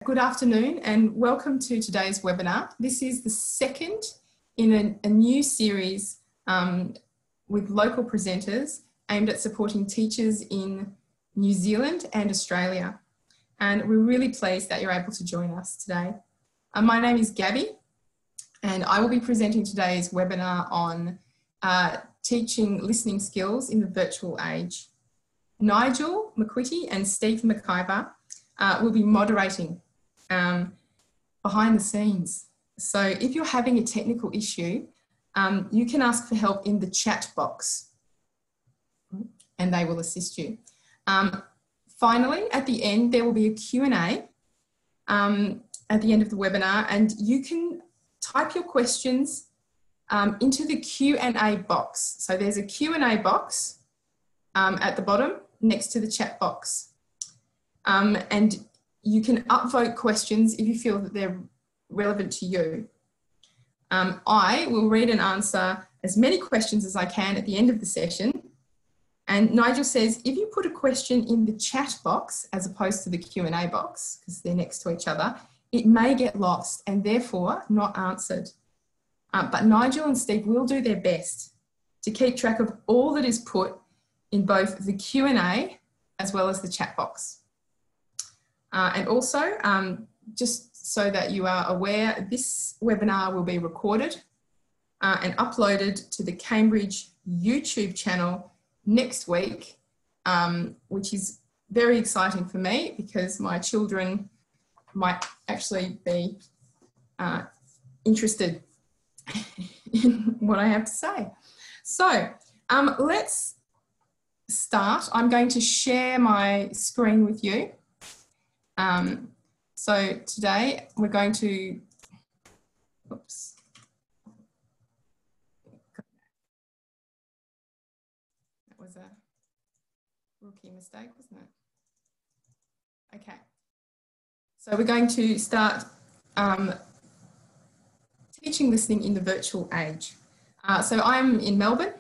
Good afternoon and welcome to today's webinar. This is the second in a new series with local presenters aimed at supporting teachers in New Zealand and Australia. And we're really pleased that you're able to join us today. My name is Gaby and I will be presenting today's webinar on teaching listening skills in the virtual age. Nigel McQuitty and Steve McIver will be moderating behind the scenes. So if you're having a technical issue, you can ask for help in the chat box and they will assist you. Finally, at the end, there will be a Q&A at the end of the webinar, and you can type your questions into the Q&A box. So there's a Q&A box at the bottom next to the chat box. And you can upvote questions if you feel that they're relevant to you. I will read and answer as many questions as I can at the end of the session. And Nigel says, if you put a question in the chat box as opposed to the Q&A box, because they're next to each other, it may get lost and therefore not answered. But Nigel and Steve will do their best to keep track of all that is put in both the Q&A as well as the chat box. And also, just so that you are aware, this webinar will be recorded and uploaded to the Cambridge YouTube channel next week, which is very exciting for me because my children might actually be interested in what I have to say. So let's start. I'm going to share my screen with you. So today we're going to, oops. That was a rookie mistake, wasn't it? Okay. So we're going to start teaching listening in the virtual age. So I'm in Melbourne.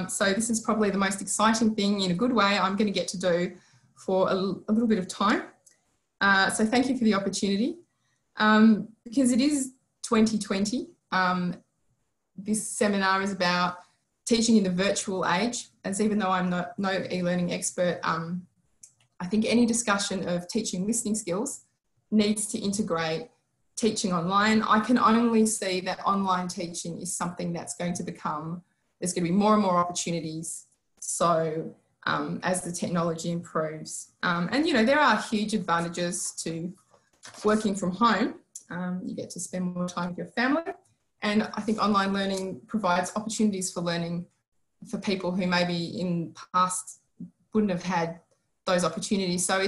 So this is probably the most exciting thing in a good way I'm going to get to do for a little bit of time. So thank you for the opportunity. Because it is 2020, this seminar is about teaching in the virtual age, as even though I'm no e-learning expert, I think any discussion of teaching listening skills needs to integrate teaching online. I can only see that online teaching is something that's going to become, there's going to be more and more opportunities. So as the technology improves. And, you know, there are huge advantages to working from home. You get to spend more time with your family. And I think online learning provides opportunities for learning for people who maybe in past wouldn't have had those opportunities. So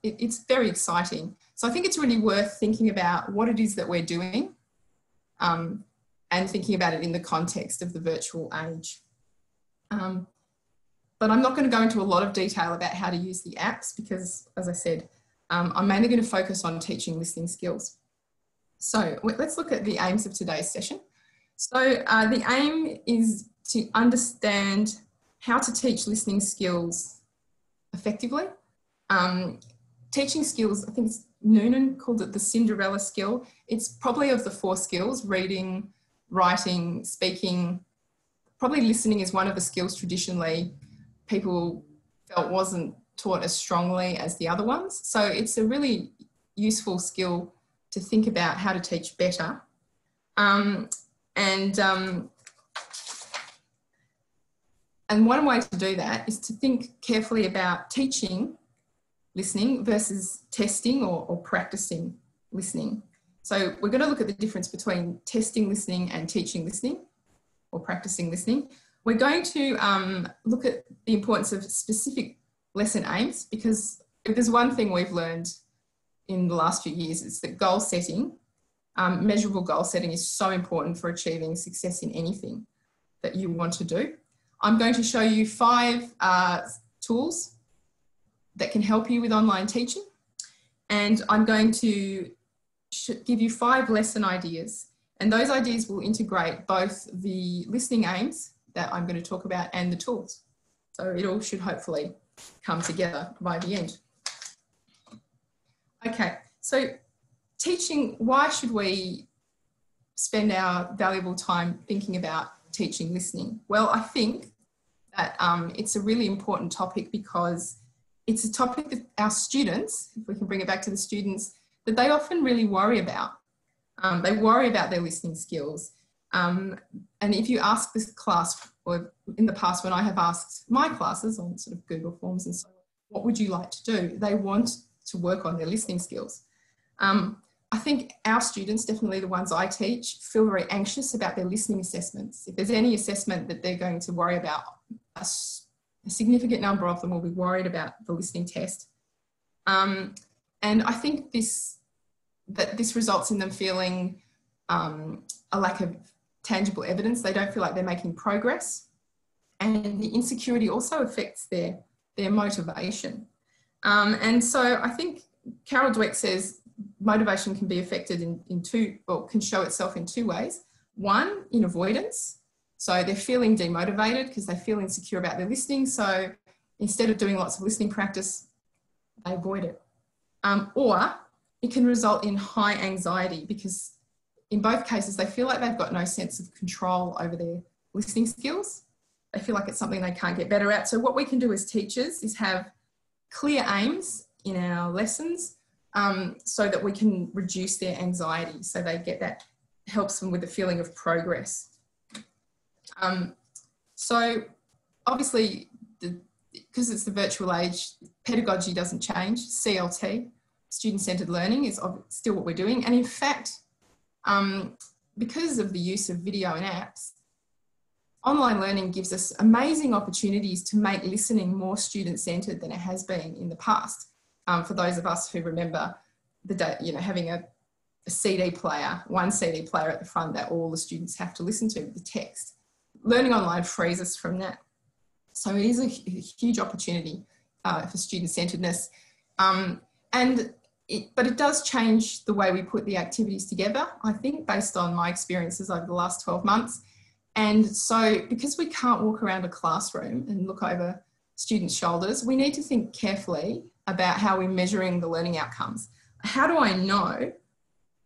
it's very exciting. So I think it's really worth thinking about what it is that we're doing and thinking about it in the context of the virtual age. But I'm not going to go into a lot of detail about how to use the apps because, as I said, I'm mainly going to focus on teaching listening skills. So let's look at the aims of today's session. So the aim is to understand how to teach listening skills effectively. Teaching skills, I think Noonan called it the Cinderella skill. It's probably of the 4 skills: reading, writing, speaking. Probably listening is one of the skills traditionally people felt wasn't taught as strongly as the other ones. So it's a really useful skill to think about how to teach better. And one way to do that is to think carefully about teaching listening versus testing or practicing listening. So we're going to look at the difference between testing listening and teaching listening or practicing listening. We're going to look at the importance of specific lesson aims, because if there's one thing we've learned in the last few years, it's that goal setting, measurable goal setting is so important for achieving success in anything that you want to do. I'm going to show you 5 tools that can help you with online teaching. And I'm going to give you 5 lesson ideas. And those ideas will integrate both the listening aims that I'm going to talk about and the tools. So it all should hopefully come together by the end. Okay, so teaching, why should we spend our valuable time thinking about teaching listening? Well, I think that it's a really important topic because it's a topic that our students, if we can bring it back to the students, that they often really worry about. They worry about their listening skills. And if you ask this class, or in the past when I have asked my classes on sort of Google Forms and so on, what would you like to do? They want to work on their listening skills. I think our students, definitely the ones I teach, feel very anxious about their listening assessments. If there's any assessment that they're going to worry about, a significant number of them will be worried about the listening test. And I think this results in them feeling a lack of tangible evidence. They don't feel like they're making progress. And the insecurity also affects their motivation. And so I think Carol Dweck says motivation can be affected in two, or can show itself in two ways. One, in avoidance. So they're feeling demotivated because they feel insecure about their listening. So instead of doing lots of listening practice, they avoid it. Or it can result in high anxiety because in both cases, they feel like they've got no sense of control over their listening skills. They feel like it's something they can't get better at. So what we can do as teachers is have clear aims in our lessons so that we can reduce their anxiety. So they get that, helps them with the feeling of progress. So obviously, because it's the virtual age, pedagogy doesn't change. CLT, student-centered learning, is still what we're doing. And in fact, because of the use of video and apps, online learning gives us amazing opportunities to make listening more student-centered than it has been in the past. For those of us who remember the day, having a CD player, one CD player at the front that all the students have to listen to, the text. Learning online frees us from that. So it is a huge opportunity for student-centeredness. But it does change the way we put the activities together, I think, based on my experiences over the last 12 months. And so because we can't walk around a classroom and look over students' shoulders, we need to think carefully about how we're measuring the learning outcomes. How do I know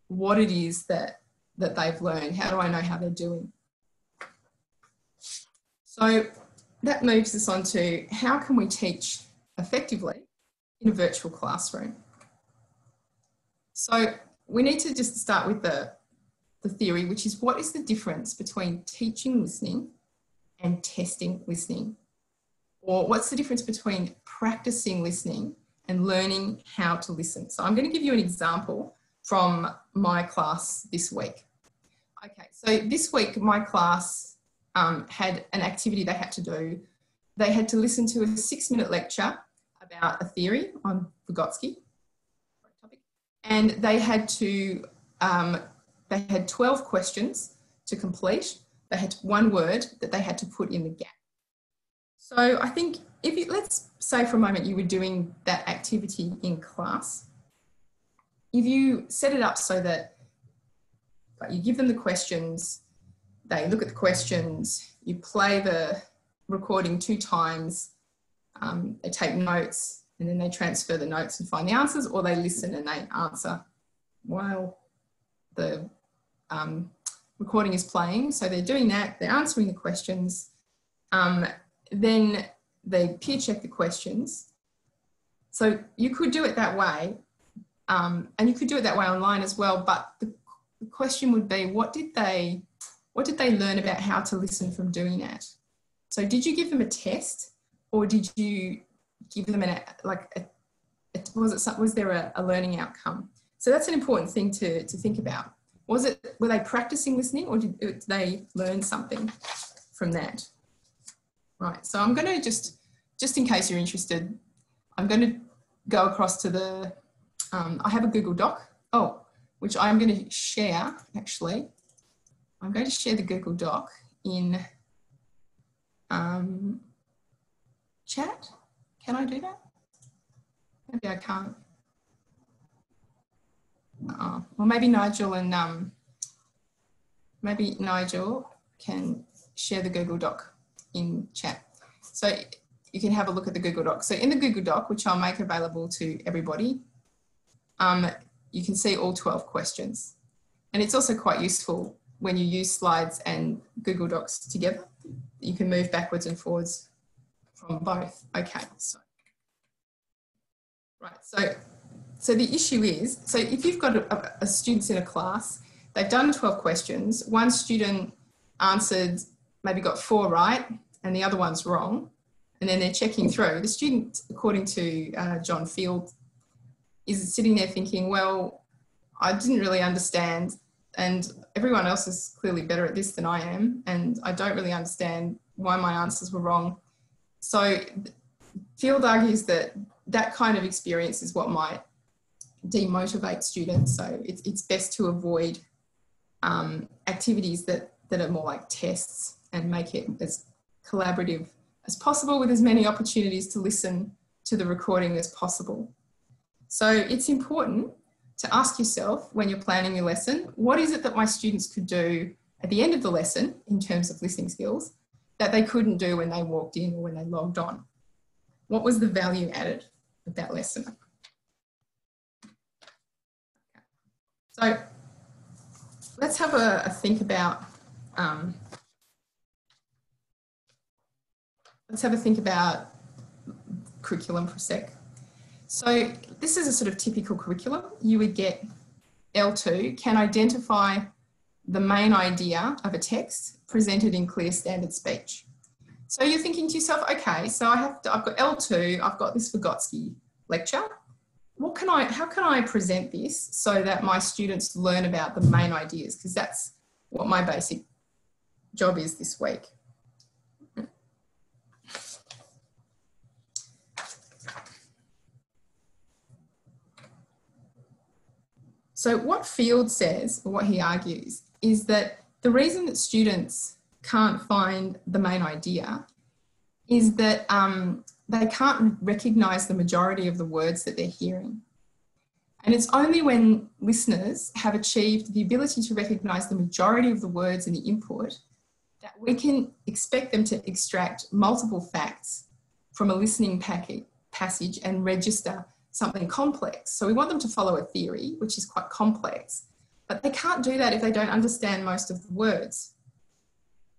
what it is that they've learned? How do I know how they're doing? So that moves us on to how can we teach effectively in a virtual classroom? So we need to just start with the theory, which is what is the difference between teaching listening and testing listening? Or what's the difference between practicing listening and learning how to listen? So I'm going to give you an example from my class this week. Okay, so this week my class had an activity they had to do. They had to listen to a 6-minute lecture about a theory on Vygotsky. And they had 12 questions to complete. They had one word that they had to put in the gap. So I think let's say for a moment you were doing that activity in class. If you set it up so that you give them the questions, they look at the questions, you play the recording 2 times, they take notes, and then they transfer the notes and find the answers, or they listen and they answer while the recording is playing. So they're doing that, they're answering the questions, then they peer check the questions. So you could do it that way, and you could do it that way online as well, but the question would be, what did they learn about how to listen from doing that? So did you give them a test, or did you give them was there a learning outcome? So that's an important thing to think about. Were they practicing listening, or did they learn something from that? Right, so I'm going to just in case you're interested, I'm going to go across to I have a Google Doc, which I'm going to share, actually. I'm going to share the Google Doc in chat. Can I do that? Maybe I can't. Well, maybe Nigel can share the Google Doc in chat. So you can have a look at the Google Doc. So in the Google Doc, which I'll make available to everybody, you can see all 12 questions. And it's also quite useful when you use slides and Google Docs together. You can move backwards and forwards from both. Okay, so, right, so the issue is, so if you've got a students in a class, they've done 12 questions, one student answered, maybe got 4 right, and the other one's wrong, and then they're checking through. The student, according to John Field, is sitting there thinking, well, I didn't really understand, and everyone else is clearly better at this than I am, and I don't really understand why my answers were wrong. So Field argues that that kind of experience is what might demotivate students. So it's best to avoid activities that are more like tests and make it as collaborative as possible with as many opportunities to listen to the recording as possible. So it's important to ask yourself when you're planning your lesson, what is it that my students could do at the end of the lesson in terms of listening skills that they couldn't do when they walked in or when they logged on? What was the value added of that lesson? So let's have a think about curriculum for a sec. So this is a sort of typical curriculum. You would get L2 can identify the main idea of a text presented in clear standard speech. So you're thinking to yourself, okay, so I've got L2, I've got this Vygotsky lecture. How can I present this so that my students learn about the main ideas? Because that's what my basic job is this week. So what Field says, or what he argues, is that the reason that students can't find the main idea is that they can't recognise the majority of the words that they're hearing. And it's only when listeners have achieved the ability to recognise the majority of the words in the input that we can expect them to extract multiple facts from a listening passage and register something complex. So we want them to follow a theory, which is quite complex, but they can't do that if they don't understand most of the words.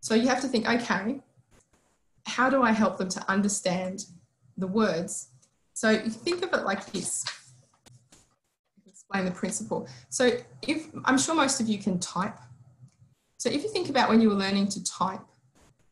So you have to think, okay, how do I help them to understand the words? So you think of it like this. Explain the principle. So I'm sure most of you can type. So if you think about when you were learning to type,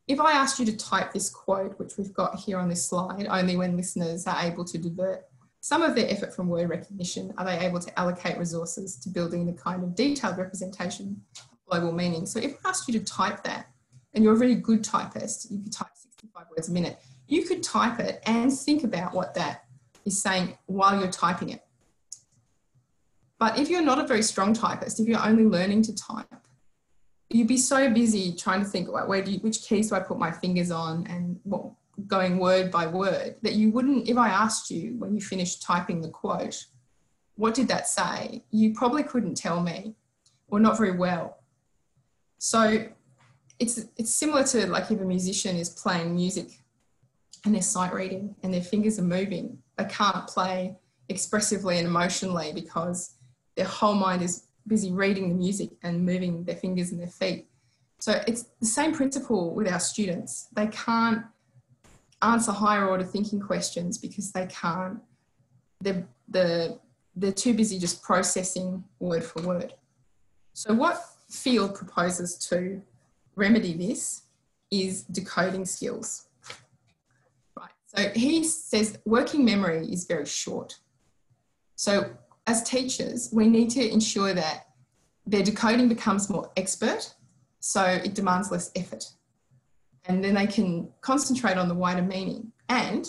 if I asked you to type this quote, which we've got here on this slide, only when listeners are able to divert some of their effort from word recognition, are they able to allocate resources to building the kind of detailed representation of global meaning. So if I asked you to type that, and you're a really good typist, you could type 65 words a minute, you could type it and think about what that is saying while you're typing it. But if you're not a very strong typist, if you're only learning to type, you'd be so busy trying to think, like, which keys do I put my fingers on and going word by word, that you wouldn't, if I asked you when you finished typing the quote, what did that say? You probably couldn't tell me, or not very well. So it's similar to like if a musician is playing music and they're sight reading and their fingers are moving, they can't play expressively and emotionally because their whole mind is busy reading the music and moving their fingers and their feet. So it's the same principle with our students. They can't answer higher order thinking questions because they can't, they're too busy just processing word for word. So what Field proposes to remedy this is decoding skills. Right. So he says working memory is very short. So as teachers, we need to ensure that their decoding becomes more expert, so it demands less effort. And then they can concentrate on the wider meaning, and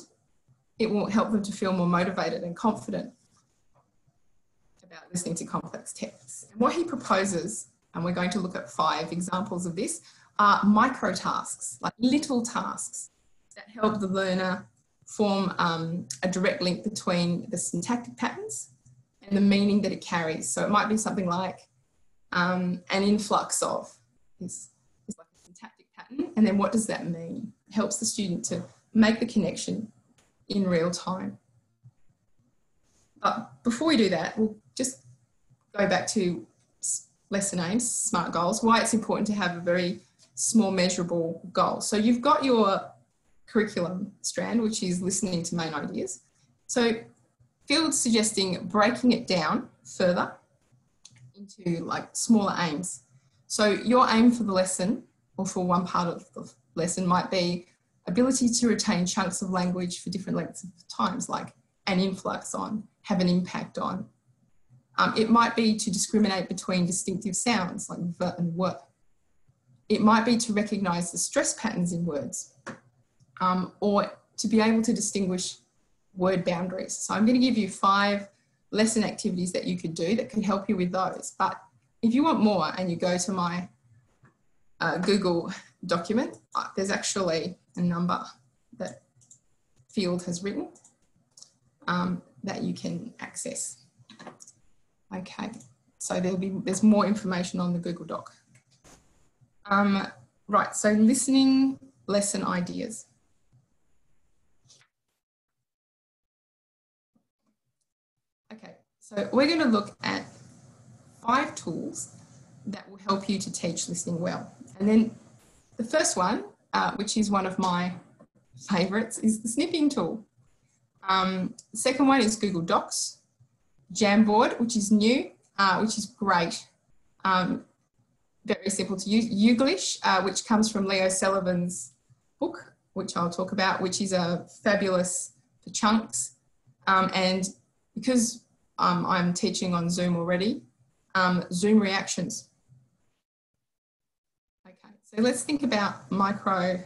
it will help them to feel more motivated and confident about listening to complex texts. And what he proposes, and we're going to look at 5 examples of this, are micro tasks, like little tasks that help the learner form a direct link between the syntactic patterns and the meaning that it carries. So it might be something like an influx of is like a syntactic pattern, and then what does that mean? It helps the student to make the connection in real time. But before we do that, we'll just go back to lesson aims, SMART goals, why it's important to have a very small measurable goal. So you've got your curriculum strand, which is listening to main ideas. So Field's suggesting breaking it down further into like smaller aims. So your aim for the lesson, or for one part of the lesson, might be ability to retain chunks of language for different lengths of times, like an influx on, have an impact on. It might be to discriminate between distinctive sounds like v and w. It might be to recognise the stress patterns in words, or to be able to distinguish word boundaries. So I'm going to give you 5 lesson activities that you could do that could help you with those. But if you want more and you go to my Google document, there's actually a number that Field has written that you can access. Okay, so there's more information on the Google Doc. Right, so listening lesson ideas. Okay, so we're going to look at 5 tools that will help you to teach listening well. And then the first one, which is one of my favourites, is the snipping tool. The second one is Google Docs. Jamboard, which is new, which is great. Very simple to use. Uglish, which comes from Leo Sullivan's book, which I'll talk about, which is fabulous for chunks. And because I'm teaching on Zoom already, Zoom reactions. Okay, so let's think about micro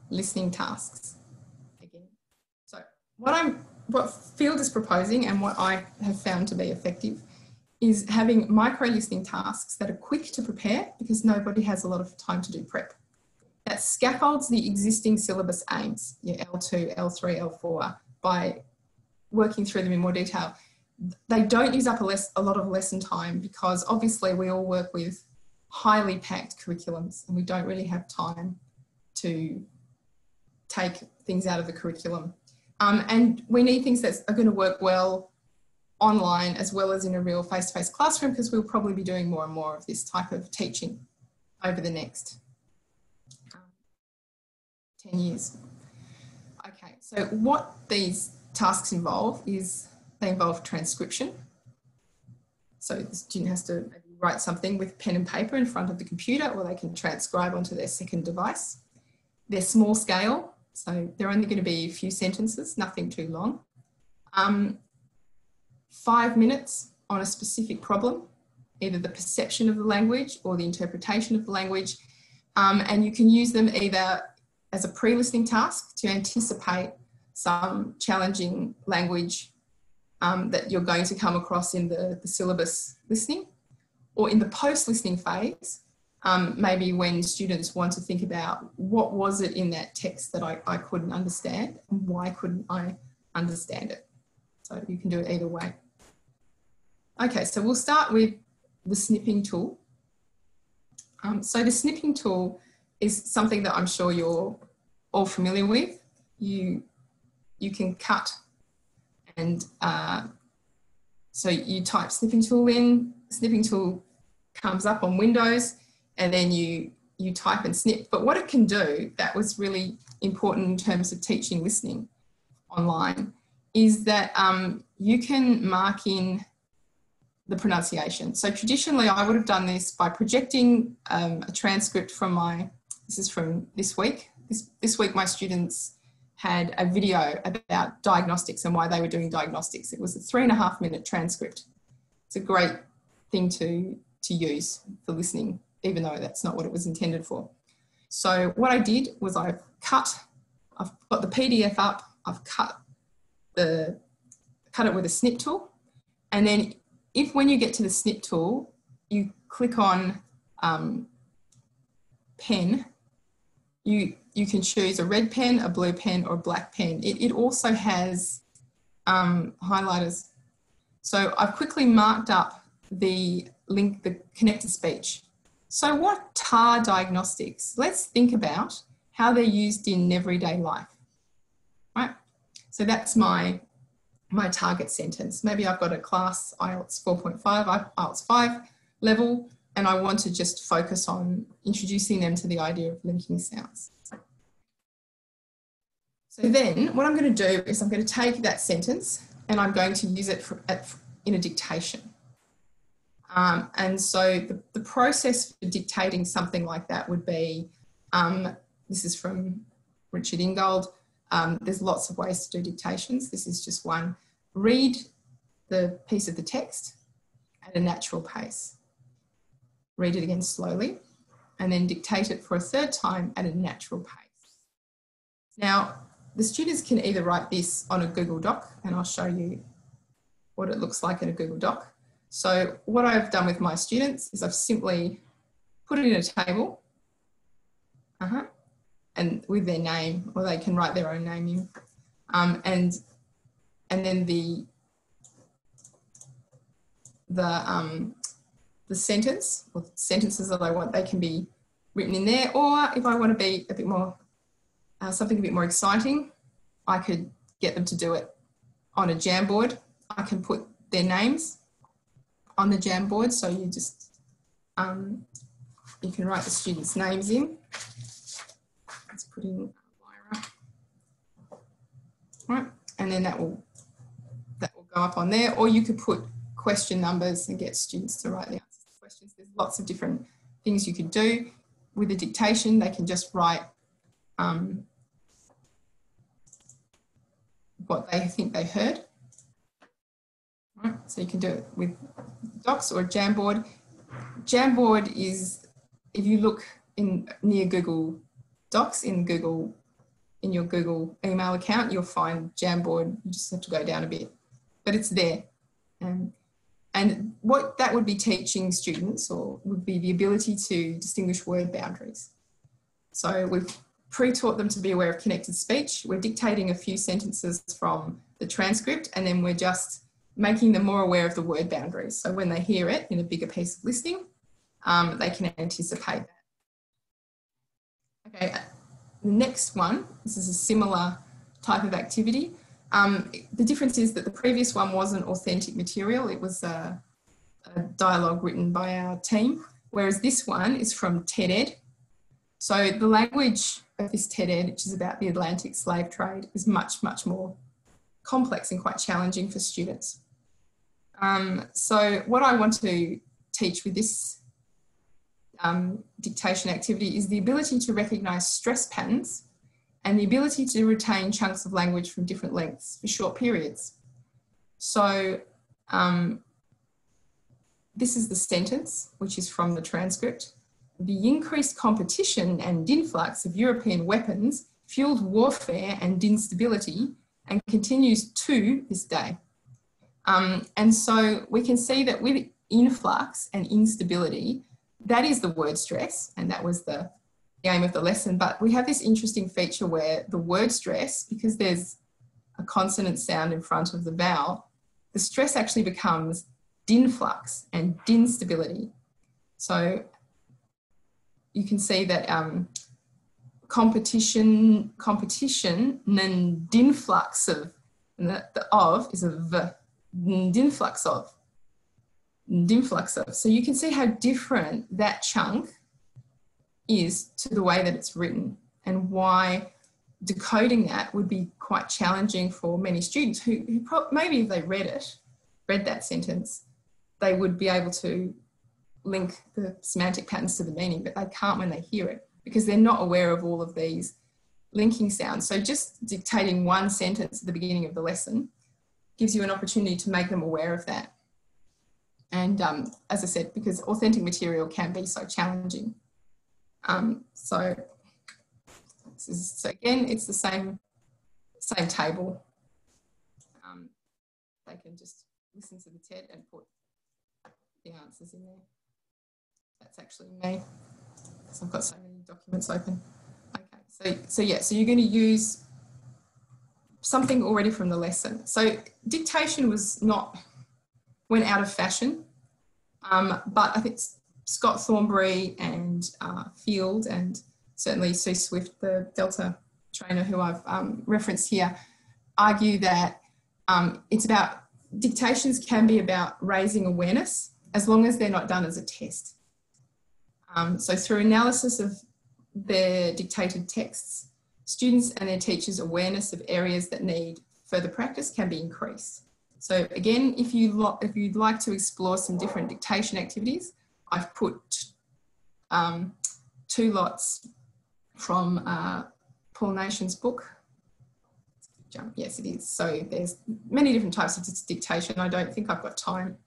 listening tasks again. So what Field is proposing, and what I have found to be effective, is having micro listening tasks that are quick to prepare because nobody has a lot of time to do prep. That scaffolds the existing syllabus aims, your L2, L3, L4, by working through them in more detail. They don't use up a lot of lesson time because obviously we all work with highly packed curriculums and we don't really have time to take things out of the curriculum. And we need things that are going to work well online as well as in a real face-to-face classroom, because we'll probably be doing more and more of this type of teaching over the next 10 years. Okay, so what these tasks involve is they involve transcription. So the student has to write something with pen and paper in front of the computer, or they can transcribe onto their second device. They're small scale, so they're only going to be a few sentences, nothing too long. 5 minutes on a specific problem, either the perception of the language or the interpretation of the language. And you can use them either as a pre-listening task to anticipate some challenging language that you're going to come across in the syllabus listening, or in the post-listening phase, maybe when students want to think about what was it in that text that I couldn't understand, and why couldn't I understand it? So you can do it either way. Okay, so we'll start with the snipping tool. So the snipping tool is something that I'm sure you're all familiar with. You can cut, and so you type snipping tool in, snipping tool comes up on Windows, and then you type and snip. But what it can do, that was really important in terms of teaching listening online, is that you can mark in the pronunciation. So traditionally I would have done this by projecting a transcript from this is from this week. This week my students had a video about diagnostics and why they were doing diagnostics. It was a 3.5 minute transcript. It's a great thing to use for listening, even though that's not what it was intended for. So what I did was I've got the PDF up, I've cut it with a snip tool, and then when you get to the snip tool, you click on pen, you can choose a red pen, a blue pen, or a black pen. It also has highlighters. So I've quickly marked up the link, the connected speech. So what are diagnostics? Let's think about how they're used in everyday life, right? So that's my my target sentence. Maybe I've got a class IELTS 4.5, IELTS 5 level, and I want to just focus on introducing them to the idea of linking sounds. So then what I'm going to do is I'm going to take that sentence and I'm going to use it in a dictation. And so the process for dictating something like that would be, this is from Richard Ingold, there's lots of ways to do dictations. This is just one. Read the piece of the text at a natural pace. Read it again slowly and then dictate it for a third time at a natural pace. Now, the students can either write this on a Google Doc, and I'll show you what it looks like in a Google Doc. So what I've done with my students is I've simply put it in a table and with their name, or they can write their own name in. And then the sentence, or sentences that I want, they can be written in there. Or if I want to be a bit more, something a bit more exciting, I could get them to do it on a Jamboard. I can put their names on the Jamboard. So you just, you can write the students' names in. Let's put in Lyra. Right, and then that will go up on there. Or you could put question numbers and get students to write the answers to questions. There's lots of different things you could do. With a dictation, they can just write what they think they heard. Right, so you can do it with Docs or Jamboard. Jamboard is, if you look near Google Docs in your Google email account, you'll find Jamboard. You just have to go down a bit, but it's there. And what that would be teaching students would be the ability to distinguish word boundaries. So we've pre-taught them to be aware of connected speech. We're dictating a few sentences from the transcript, and then we're just making them more aware of the word boundaries. So when they hear it in a bigger piece of listening, they can anticipate that. Okay, the next one, this is a similar type of activity. The difference is that the previous one wasn't authentic material. It was a dialogue written by our team, whereas this one is from TED-Ed. So the language of this TED-Ed, which is about the Atlantic slave trade, is much, much more complex and quite challenging for students. So what I want to teach with this dictation activity is the ability to recognise stress patterns and the ability to retain chunks of language from different lengths for short periods. So this is the sentence, which is from the transcript. The increased competition and influx of European weapons fueled warfare and instability and continues to this day. And so we can see that with influx and instability, that is the word stress, and that was the aim of the lesson. But we have this interesting feature where the word stress, because there's a consonant sound in front of the vowel, the stress actually becomes dinflux and dinstability. So you can see that competition, and dinflux of, and the of is a v, dinflux of. So you can see how different that chunk is to the way that it's written, and why decoding that would be quite challenging for many students who maybe if they read that sentence, they would be able to link the semantic patterns to the meaning, but they can't when they hear it because they're not aware of all of these linking sounds. So just dictating one sentence at the beginning of the lesson gives you an opportunity to make them aware of that. And as I said, because authentic material can be so challenging. So again, it's the same table. They can just listen to the TED and put the answers in there. That's actually me, because I've got so many documents open. Okay, so you're going to use something already from the lesson. So dictation went out of fashion, but I think Scott Thornbury and Field, and certainly Sue Swift, the Delta trainer who I've referenced here, argue that It's about, dictations can be about raising awareness as long as they're not done as a test. So through analysis of their dictated texts, students and their teachers' awareness of areas that need further practice can be increased. So again, if you'd like to explore some different dictation activities, I've put 2 lots from Paul Nation's book. Yes, it is. So there's many different types of dictation. I don't think I've got time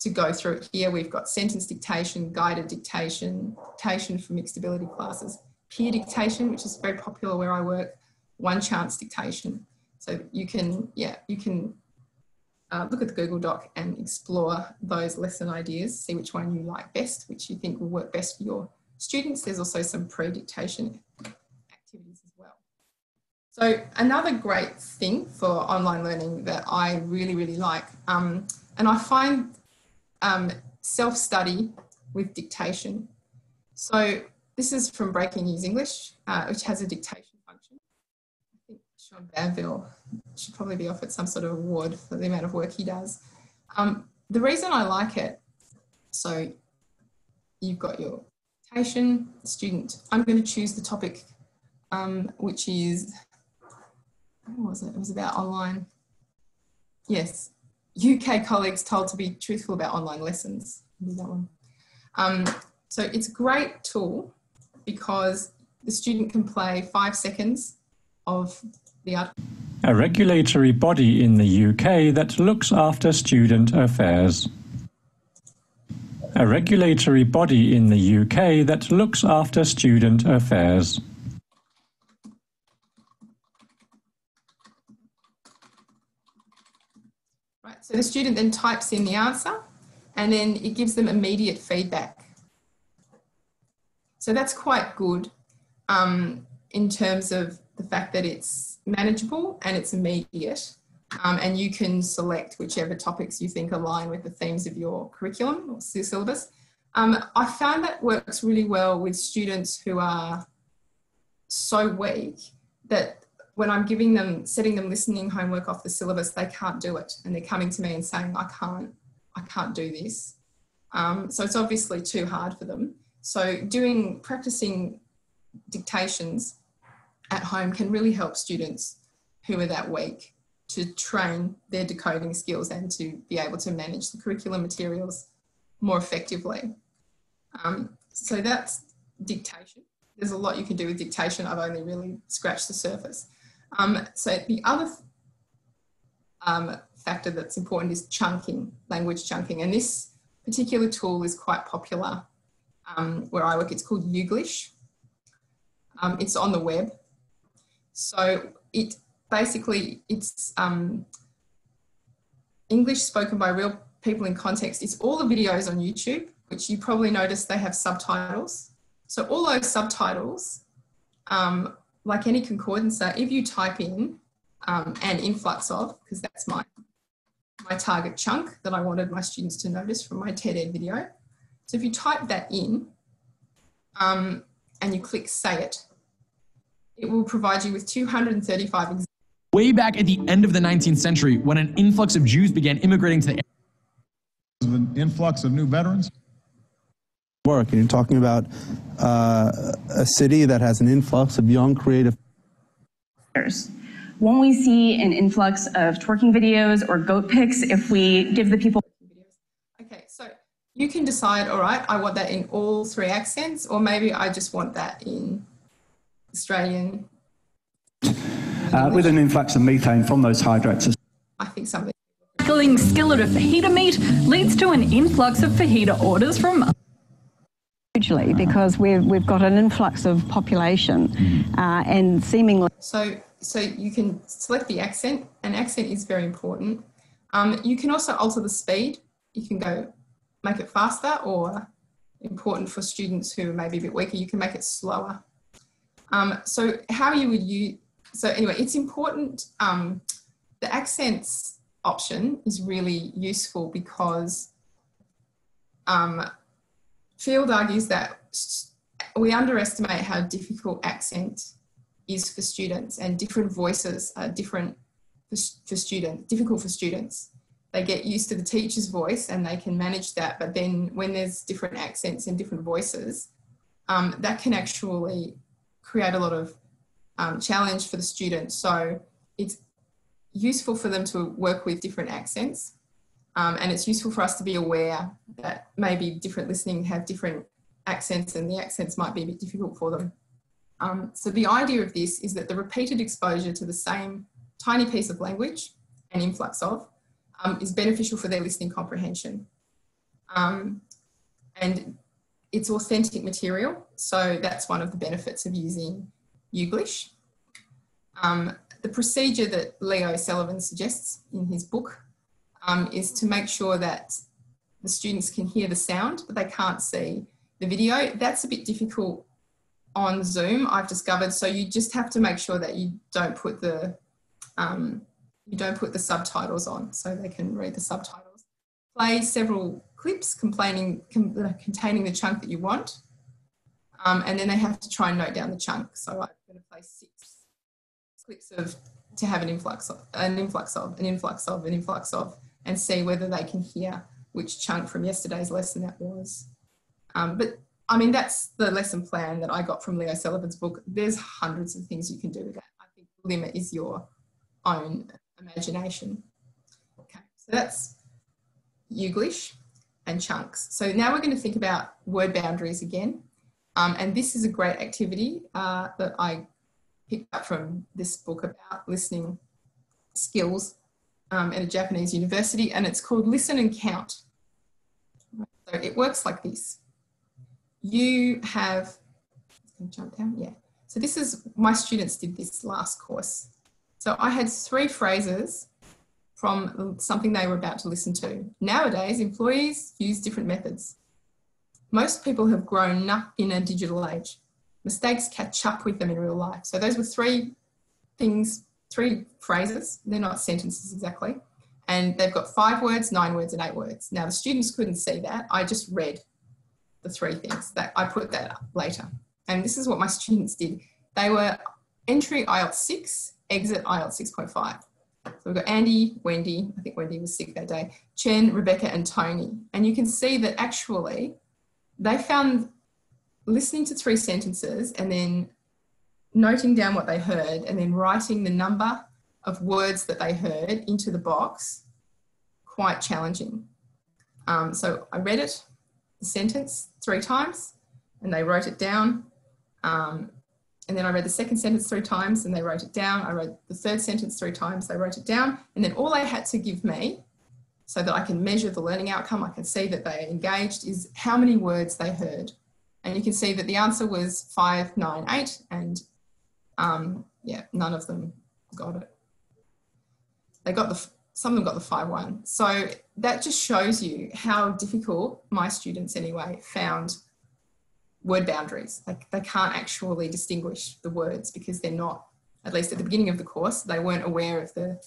to go through it here. We've got sentence dictation, guided dictation, dictation for mixed ability classes, peer dictation, which is very popular where I work, one chance dictation. So you can look at the Google Doc and explore those lesson ideas, see which one you like best, which you think will work best for your students. There's also some pre-dictation activities as well. So another great thing for online learning that I really, really like, and I find self-study with dictation. So this is from Breaking News English, which has a dictation function. I think Sean Banville should probably be offered some sort of award for the amount of work he does. The reason I like it, so you've got your dictation, student. I'm going to choose the topic, which is, what was it? It was about online. Yes, UK colleagues told to be truthful about online lessons. I'll do that one. So it's a great tool because the student can play 5 seconds of the article. A regulatory body in the UK that looks after student affairs. A regulatory body in the UK that looks after student affairs. Right, so the student then types in the answer and then it gives them immediate feedback. So that's quite good in terms of the fact that it's manageable and it's immediate, and you can select whichever topics you think align with the themes of your curriculum or syllabus. I found that works really well with students who are so weak that when I'm setting them listening homework off the syllabus, they can't do it. And they're coming to me and saying, I can't do this. So it's obviously too hard for them. So practicing dictations at home can really help students who are that weak to train their decoding skills and to be able to manage the curriculum materials more effectively. So that's dictation. There's a lot you can do with dictation. I've only really scratched the surface. So the other factor that's important is chunking, language chunking. And this particular tool is quite popular where I work. It's called Uglish. It's on the web. So it's English spoken by real people in context. It's all the videos on YouTube, which you probably noticed they have subtitles. So all those subtitles, like any concordancer, if you type in an influx of, because that's my target chunk that I wanted my students to notice from my TED Ed video. So if you type that in and you click say it, it will provide you with 235 examples. Way back at the end of the 19th century, when an influx of Jews began immigrating to the an influx of new veterans? Work, and you're talking about a city that has an influx of young, creative. Won't we see an influx of twerking videos or goat pics if we give the people? Okay, so you can decide, all right, I want that in all 3 accents, or maybe I just want that in Australian. With an influx of methane from those hydrates. I think something. Filling skillet of fajita meat leads to an influx of fajita orders from. Hugely, because we've got an influx of population and seemingly. So you can select the accent, and accent is very important. You can also alter the speed. You can make it faster, or important for students who may be a bit weaker, you can make it slower. So how you would use, so anyway, it's important. The accents option is really useful because Field argues that we underestimate how difficult accent is for students, and different voices are different for students, difficult for students. They get used to the teacher's voice and they can manage that, but then when there's different accents and different voices, that can actually create a lot of challenge for the student. So it's useful for them to work with different accents, and it's useful for us to be aware that maybe different listening have different accents and the accents might be a bit difficult for them. So the idea of this is that the repeated exposure to the same tiny piece of language and influx of is beneficial for their listening comprehension. And it's authentic material, so that's one of the benefits of using Uglish. The procedure that Leo Sullivan suggests in his book is to make sure that the students can hear the sound, but they can't see the video. That's a bit difficult on Zoom, I've discovered, so you just have to make sure that you don't put the subtitles on so they can read the subtitles. Play several clips containing the chunk that you want, and then they have to try and note down the chunk. So I'm going to play 6 clips to have an influx of, and see whether they can hear which chunk from yesterday's lesson that was. But I mean, that's the lesson plan that I got from Leo Sullivan's book. There's hundreds of things you can do with that. I think the limit is your own imagination. Okay, so that's Uglish and chunks. So now we're going to think about word boundaries again. And this is a great activity that I picked up from this book about listening skills at a Japanese university, and it's called Listen and Count. So it works like this. You have, jump down, yeah. So this is, my students did this last course. So I had 3 phrases from something they were about to listen to. Nowadays, employees use different methods. Most people have grown up in a digital age. Mistakes catch up with them in real life. So those were 3 things, 3 phrases. They're not sentences exactly. And they've got 5 words, 9 words, and 8 words. Now, the students couldn't see that. I just read the 3 things. That I put that up later. And this is what my students did. They were entry IELTS 6, exit IELTS 6.5. So we've got Andy, Wendy, I think Wendy was sick that day, Chen, Rebecca, and Tony. And you can see that actually they found listening to 3 sentences and then noting down what they heard and then writing the number of words that they heard into the box quite challenging. So I read it, the sentence 3 times, and they wrote it down. And then I read the second sentence 3 times and they wrote it down. I read the third sentence 3 times, they wrote it down. And then all they had to give me, so that I can measure the learning outcome, I can see that they engaged, is how many words they heard. And you can see that the answer was 5, 9, 8, and yeah, none of them got it. They got some of them got the 5-1. So that just shows you how difficult my students anyway found word boundaries. Like they can't actually distinguish the words because they're not, at least at the beginning of the course, they weren't aware of the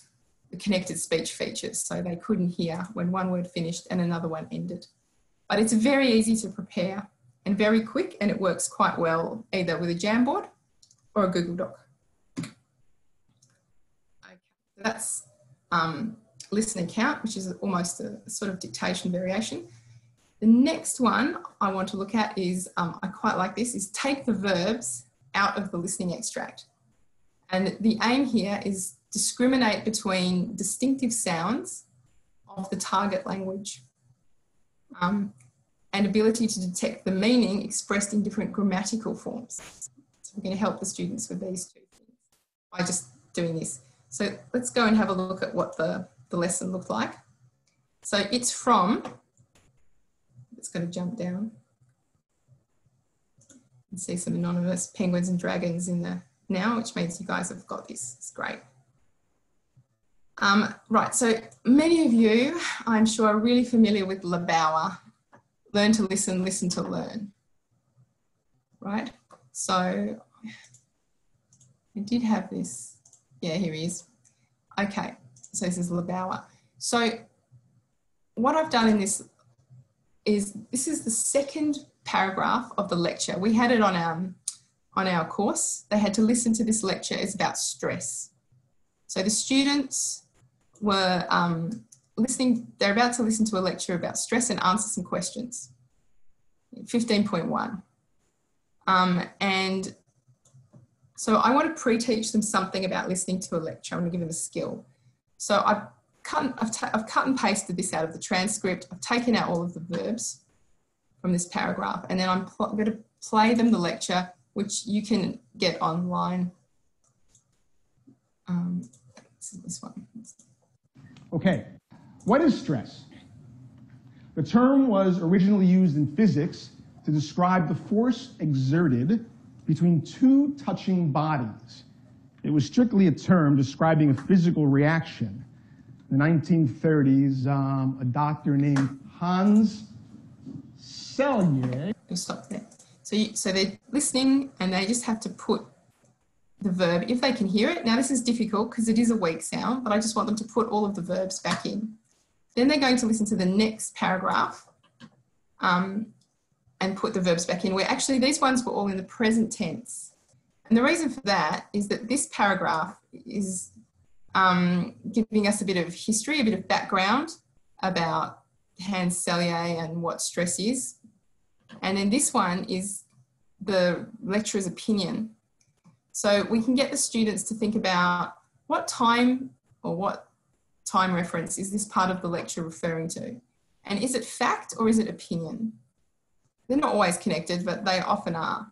connected speech features. So they couldn't hear when one word finished and another one ended. But it's very easy to prepare and very quick, and it works quite well either with a Jamboard or a Google Doc. Okay, so that's listen and count, which is almost a sort of dictation variation. The next one I want to look at is, I quite like this, is take the verbs out of the listening extract. And the aim here is discriminate between distinctive sounds of the target language and ability to detect the meaning expressed in different grammatical forms. So we're going to help the students with these 2 things by just doing this. So let's go and have a look at what the lesson looked like. So it's from, it's going to jump down and see some anonymous penguins and dragons in there now, which means you guys have got this. It's great. Right, so many of you, I'm sure, are really familiar with Lebauer. Learn to listen, listen to learn. Right? So I did have this. Yeah, here he is. Okay, so this is Lebauer. So what I've done in this is the second paragraph of the lecture. We had it on our course. They had to listen to this lecture. It's about stress. So the students were they're about to listen to a lecture about stress and answer some questions. 15.1. And so I want to pre-teach them something about listening to a lecture. I want to give them a skill. So I've cut and pasted this out of the transcript. I've taken out all of the verbs from this paragraph, and then I'm going to play them the lecture, which you can get online. This one. Okay, what is stress? The term was originally used in physics to describe the force exerted between two touching bodies. It was strictly a term describing a physical reaction. In the 1930s, a doctor named Hans Selye. We'll stop there. So they're listening, and they just have to put the verb, if they can hear it. Now this is difficult because it is a weak sound, but I just want them to put all of the verbs back in. Then they're going to listen to the next paragraph and put the verbs back in, where actually these ones were all in the present tense. And the reason for that is that this paragraph is giving us a bit of history, a bit of background about Hans Selye and what stress is. And then this one is the lecturer's opinion. So we can get the students to think about what time or what time reference is this part of the lecture referring to? And is it fact or is it opinion? They're not always connected, but they often are.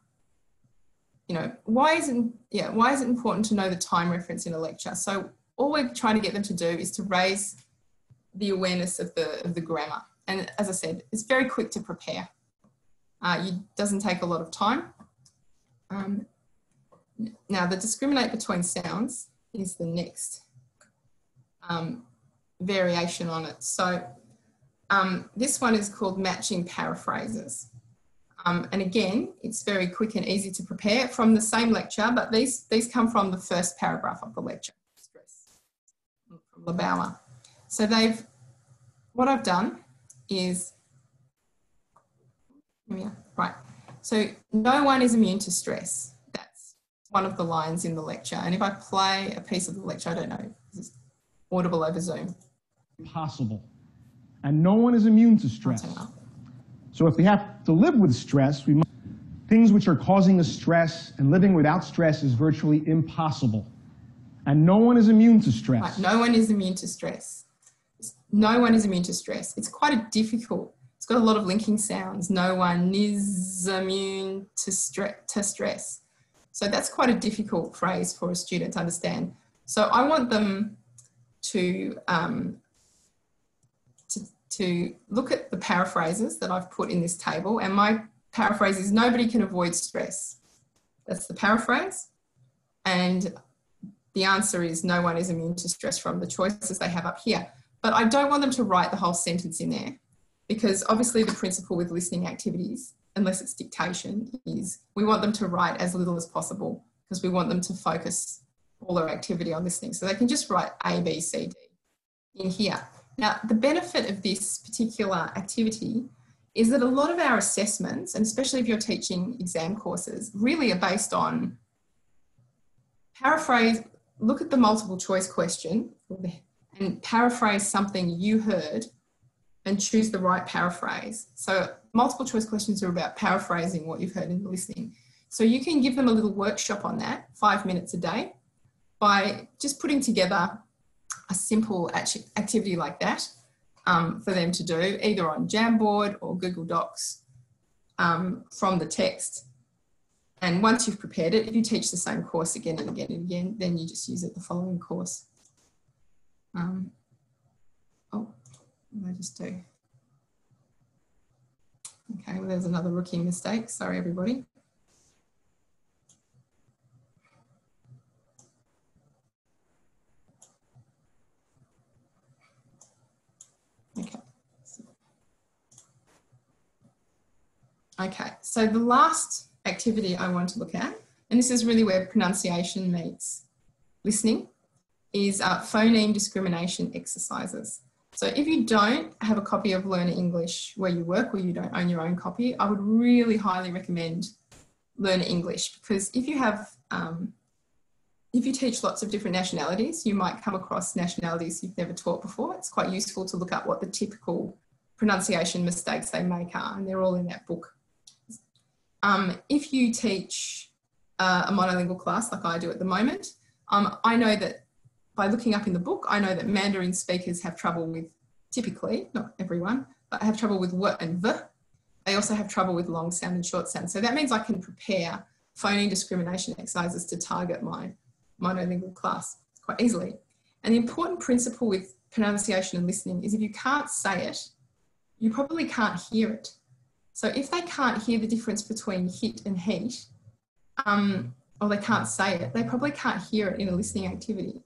You know, why is it important to know the time reference in a lecture? So all we're trying to get them to do is to raise the awareness of the grammar. And as I said, it's very quick to prepare. It doesn't take a lot of time. Now, the discriminate between sounds is the next variation on it. So this one is called matching paraphrases. And again, it's very quick and easy to prepare from the same lecture, but these come from the first paragraph of the lecture, stress, from Lebauer. So what I've done is, right. So no one is immune to stress. That's one of the lines in the lecture. And if I play a piece of the lecture, I don't know, is it audible over Zoom? Impossible. And no one is immune to stress. So if we have to live with stress, things which are causing us stress, and living without stress is virtually impossible. And no one is immune to stress. Right, no one is immune to stress. No one is immune to stress. It's quite a difficult, it's got a lot of linking sounds. No one is immune to stress. So that's quite a difficult phrase for a student to understand. So I want them to look at the paraphrases that I've put in this table, and my paraphrase is nobody can avoid stress. That's the paraphrase, and the answer is no one is immune to stress from the choices they have up here. But I don't want them to write the whole sentence in there, because obviously the principle with listening activities, unless it's dictation, is we want them to write as little as possible, because we want them to focus all their activity on listening. So they can just write A, B, C, D in here. Now, the benefit of this particular activity is that a lot of our assessments, and especially if you're teaching exam courses, really are based on paraphrase, look at the multiple choice question and paraphrase something you heard and choose the right paraphrase. So multiple choice questions are about paraphrasing what you've heard in the listening. So you can give them a little workshop on that, 5 minutes a day, by just putting together a simple activity like that for them to do, either on Jamboard or Google Docs from the text. And once you've prepared it, if you teach the same course again and again and again, then you just use it the following course. What did I just do? Okay, well, there's another rookie mistake. Sorry, everybody. Okay, so the last activity I want to look at, and this is really where pronunciation meets listening, is phoneme discrimination exercises. So if you don't have a copy of Learner English where you work, or you don't own your own copy, I would really highly recommend Learner English, because if you have if you teach lots of different nationalities, you might come across nationalities you've never taught before. It's quite useful to look up what the typical pronunciation mistakes they make are, and they're all in that book. If you teach a monolingual class like I do at the moment, I know that by looking up in the book, I know that Mandarin speakers have trouble with, typically, not everyone, but have trouble with w and v. They also have trouble with long sound and short sound. So that means I can prepare phoneme discrimination exercises to target my monolingual class quite easily. And the important principle with pronunciation and listening is if you can't say it, you probably can't hear it. So if they can't hear the difference between hit and heat, or they can't say it, they probably can't hear it in a listening activity.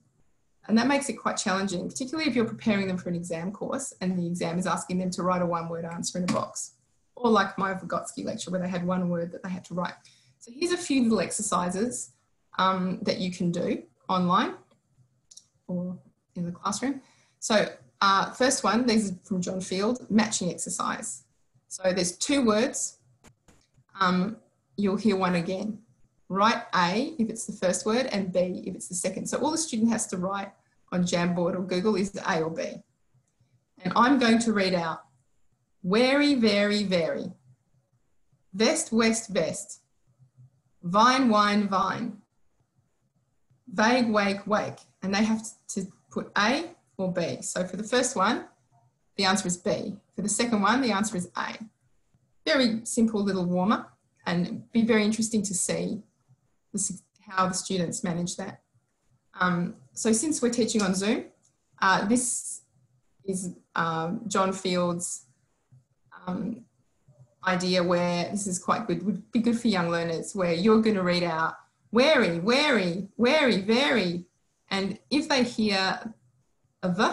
And that makes it quite challenging, particularly if you're preparing them for an exam course and the exam is asking them to write a one-word answer in a box. Or like my Vygotsky lecture where they had one word that they had to write. So here's a few little exercises that you can do online or in the classroom. So first one, these are from John Field, matching exercise. So there's two words, you'll hear one again. Write A if it's the first word and B if it's the second. So all the student has to write on Jamboard or Google is A or B. And I'm going to read out wary, very, very. Vest, west, vest. Vine, wine, vine. Vague, wake, wake. And they have to put A or B. So for the first one, the answer is B. For the second one, the answer is A. Very simple little warm-up, and it'd be very interesting to see how the students manage that. So since we're teaching on Zoom, this is John Field's idea where this is quite good, would be good for young learners, where you're going to read out wary, wary, wary, very. And if they hear a V,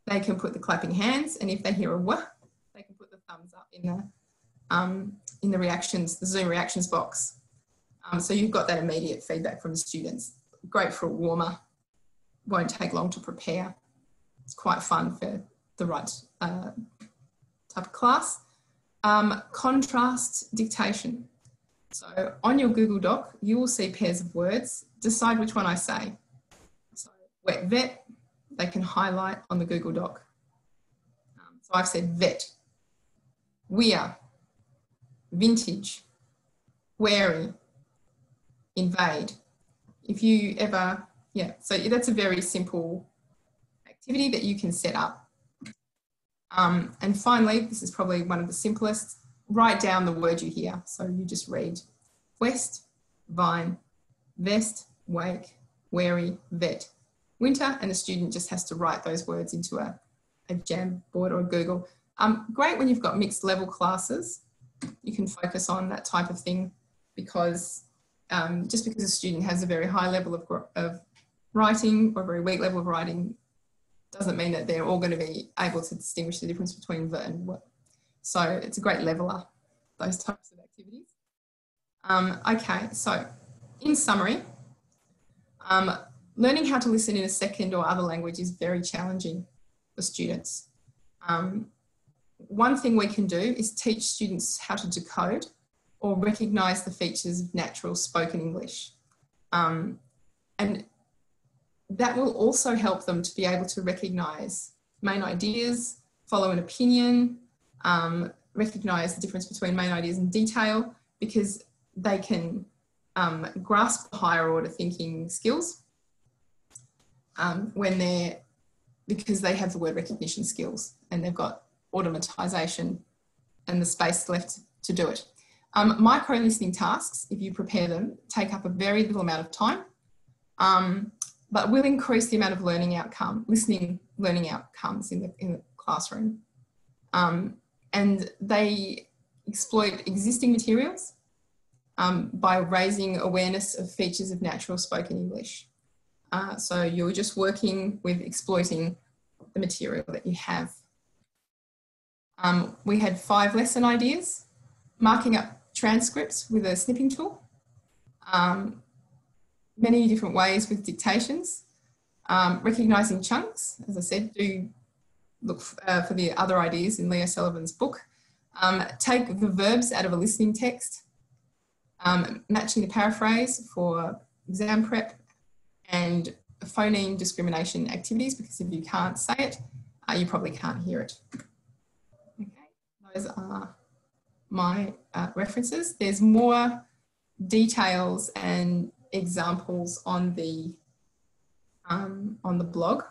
they can put the clapping hands. And if they hear a W, they can put the thumbs up in the reactions, the Zoom reactions box. So you've got that immediate feedback from the students. Great for a warmer, won't take long to prepare. It's quite fun for the right type of class. Contrast dictation. So on your Google Doc, you will see pairs of words. Decide which one I say. So wet vet, they can highlight on the Google Doc. So I've said vet, weir, vintage, wary, invade. If you ever, so that's a very simple activity that you can set up. And finally, this is probably one of the simplest, write down the word you hear. So you just read west, vine, vest, wake, wary, vet, winter, and the student just has to write those words into a Jamboard or a Google. Great when you've got mixed level classes, you can focus on that type of thing because just because a student has a very high level of writing or a very weak level of writing doesn't mean that they're all going to be able to distinguish the difference between V and W. So it's a great leveler, those types of activities. Okay, so in summary, learning how to listen in a second or other language is very challenging for students. One thing we can do is teach students how to decode or recognise the features of natural spoken English. And that will also help them to be able to recognise main ideas, follow an opinion, recognise the difference between main ideas and detail, because they can grasp higher order thinking skills because they have the word recognition skills and they've got automatisation and the space left to do it. Micro-listening tasks, if you prepare them, take up a very little amount of time, but will increase the amount of listening learning outcomes in the classroom. And they exploit existing materials by raising awareness of features of natural spoken English. So you're just working with exploiting the material that you have. We had 5 lesson ideas, marking up transcripts with a snipping tool, many different ways with dictations, recognising chunks. As I said, do look for the other ideas in Leo Sullivan's book. Take the verbs out of a listening text, matching the paraphrase for exam prep, and phoneme discrimination activities, because if you can't say it, you probably can't hear it. Okay, those are my references. There's more details and examples on the blog.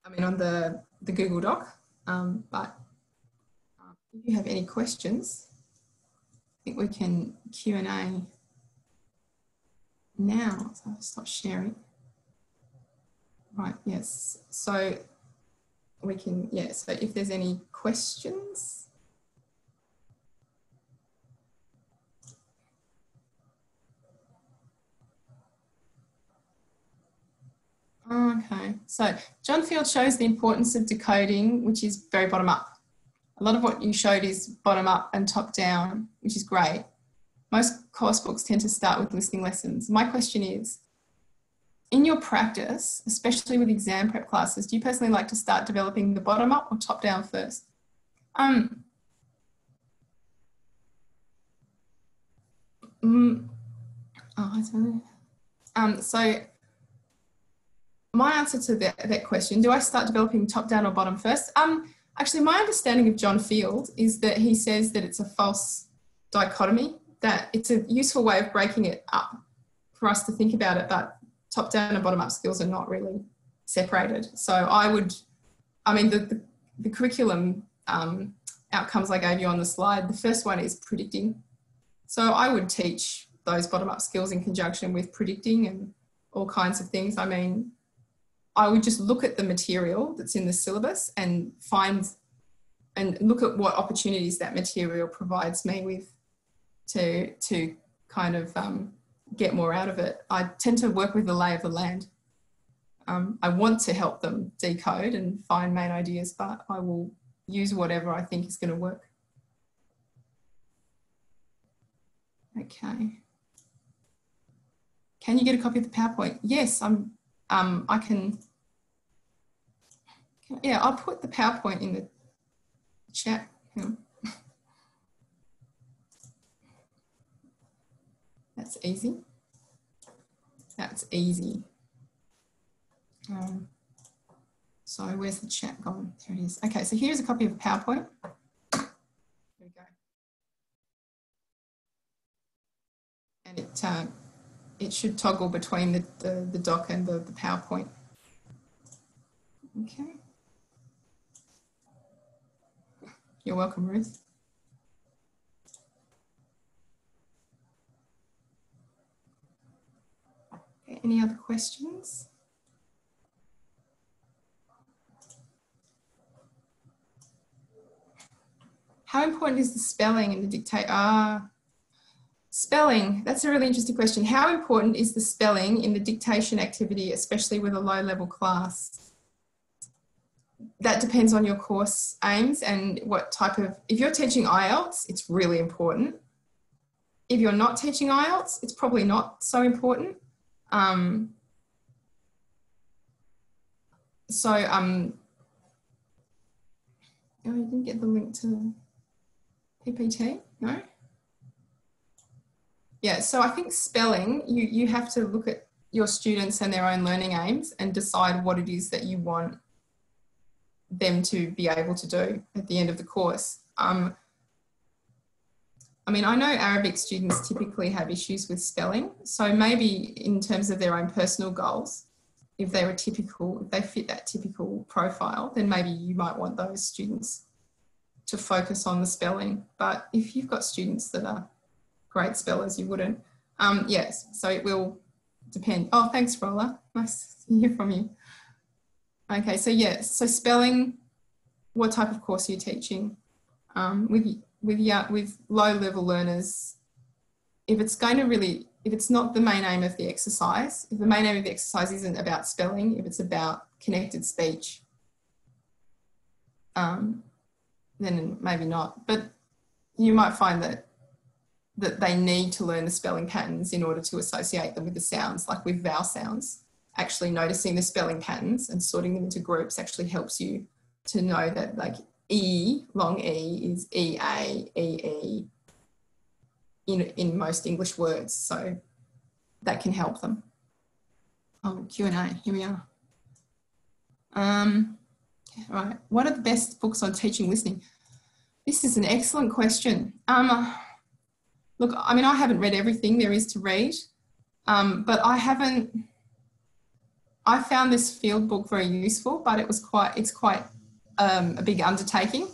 I mean, on the Google Doc. But if you have any questions, I think we can Q&A now. So I'll stop sharing. Right, yes. So we can, yeah, so if there's any questions. Okay, so John Field shows the importance of decoding, which is very bottom up. A lot of what you showed is bottom up and top down, which is great. Most course books tend to start with listening lessons. My question is, in your practice, especially with exam prep classes, do you personally like to start developing the bottom up or top down first? I don't know. So my answer to that question, do I start developing top down or bottom first? Actually, my understanding of John Field is that he says that it's a false dichotomy, that it's a useful way of breaking it up for us to think about it, but top down and bottom up skills are not really separated. So I mean, the curriculum outcomes I gave you on the slide, the first one is predicting. So I would teach those bottom up skills in conjunction with predicting and all kinds of things. I mean, I would just look at the material that's in the syllabus and look at what opportunities that material provides me with to kind of get more out of it. I tend to work with the lay of the land. I want to help them decode and find main ideas, but I will use whatever I think is going to work. Okay. Can you get a copy of the PowerPoint? Yes, I can. Yeah, I'll put the PowerPoint in the chat. That's easy. That's easy. So where's the chat gone? There it is. Okay, so here's a copy of the PowerPoint. There we go. And it should toggle between the doc and the PowerPoint. Okay. You're welcome, Ruth. Okay, any other questions? How important is the spelling in the dictate? Spelling, that's a really interesting question. How important is the spelling in the dictation activity, especially with a low-level class? That depends on your course aims and what type of, if you're teaching IELTS, it's really important. If you're not teaching IELTS, it's probably not so important. I didn't get the link to PPT, no? Yeah, so I think spelling, you have to look at your students and their own learning aims and decide what it is that you want them to be able to do at the end of the course. I mean, I know Arabic students typically have issues with spelling, so maybe in terms of their own personal goals, if they fit that typical profile, then maybe you might want those students to focus on the spelling. But if you've got students that are great spellers, you wouldn't. Yes, so it will depend. Oh, thanks, Rolla. Nice to hear from you. Okay, so yes, so spelling, what type of course are you teaching? With low-level learners, if it's not the main aim of the exercise, if the main aim of the exercise isn't about spelling, if it's about connected speech, then maybe not. But you might find that they need to learn the spelling patterns in order to associate them with the sounds, like with vowel sounds. Actually noticing the spelling patterns and sorting them into groups actually helps you to know that, like, E, long E is E-A, E-E in most English words. So that can help them. Oh, Q&A, here we are. Right, what are the best books on teaching listening? This is an excellent question. Look, I mean, I haven't read everything there is to read, but I found this field book very useful, but it's quite a big undertaking.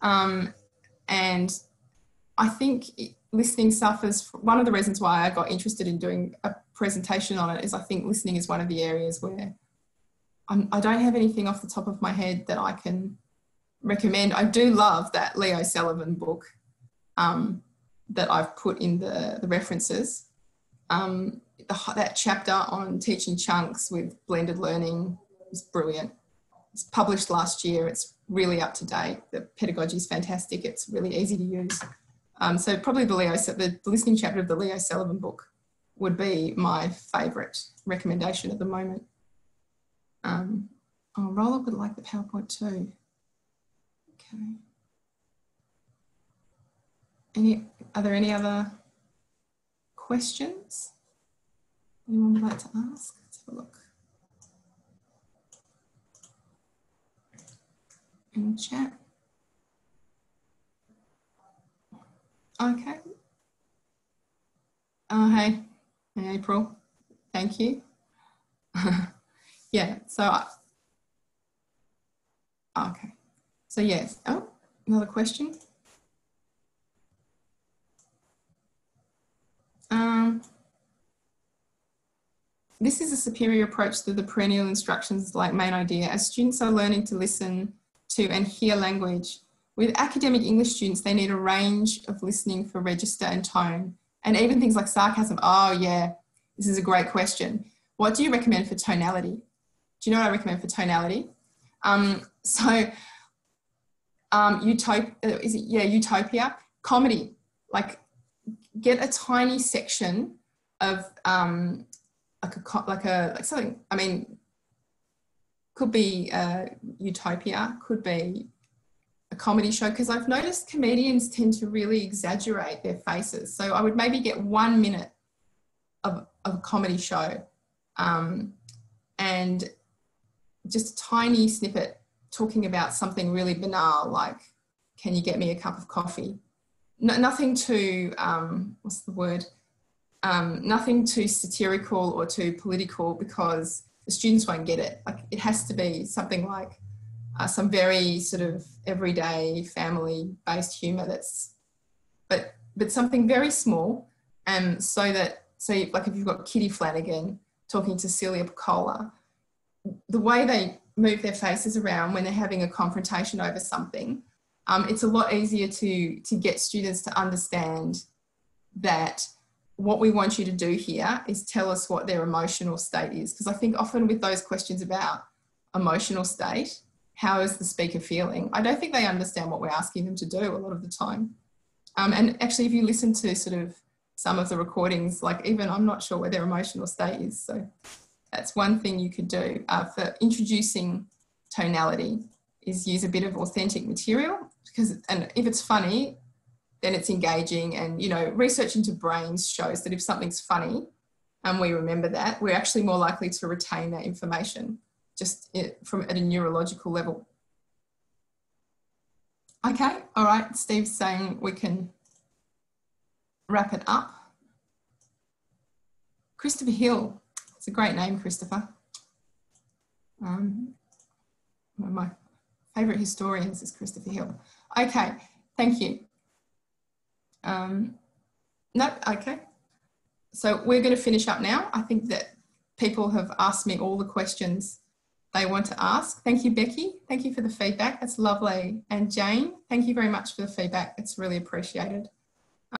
And I think listening suffers. One of the reasons why I got interested in doing a presentation on it is I think listening is one of the areas where I don't have anything off the top of my head that I can recommend. I do love that Leo Sullivan book that I've put in the references. That chapter on teaching chunks with blended learning is brilliant. It's published last year. It's really up to date. The pedagogy is fantastic. It's really easy to use. So probably the listening chapter of the Leo Sullivan book would be my favourite recommendation at the moment. Rolla would like the PowerPoint too. Okay. Are there any other questions anyone would like to ask? Let's have a look. In the chat. Okay. Oh, hey, April. Thank you. Yeah, so, okay. So yes, oh, another question. This is a superior approach to the perennial instructions like main idea. As students are learning to listen to and hear language, with academic English students, they need a range of listening for register and tone, and even things like sarcasm. Oh yeah, this is a great question. What do you recommend for tonality? Do you know what I recommend for tonality? Utopia, comedy. Like, get a tiny section of like something. I mean, could be Utopia, could be a comedy show, because I've noticed comedians tend to really exaggerate their faces. So I would maybe get 1 minute of a comedy show, and just a tiny snippet talking about something really banal, like, can you get me a cup of coffee? Nothing too, what's the word? Nothing too satirical or too political, because the students won't get it. Like, it has to be something like some very sort of everyday family-based humour but something very small, and so like if you've got Kitty Flanagan talking to Celia Piccola, the way they move their faces around when they're having a confrontation over something, it's a lot easier to get students to understand that what we want you to do here is tell us what their emotional state is. Because I think often with those questions about emotional state, how is the speaker feeling? I don't think they understand what we're asking them to do a lot of the time. And actually, if you listen to sort of some of the recordings, like even I'm not sure where their emotional state is. So that's one thing you could do for introducing tonality, is use a bit of authentic material, and if it's funny, then it's engaging. And, you know, research into brains shows that if something's funny and we remember that, we're actually more likely to retain that information just from at a neurological level. Okay, all right, Steve's saying we can wrap it up. Christopher Hill, it's a great name, Christopher. One of my favourite historians is Christopher Hill. Okay, thank you. No, okay. So we're going to finish up now. I think that people have asked me all the questions they want to ask. Thank you, Becky. Thank you for the feedback. That's lovely. And Jane, thank you very much for the feedback. It's really appreciated.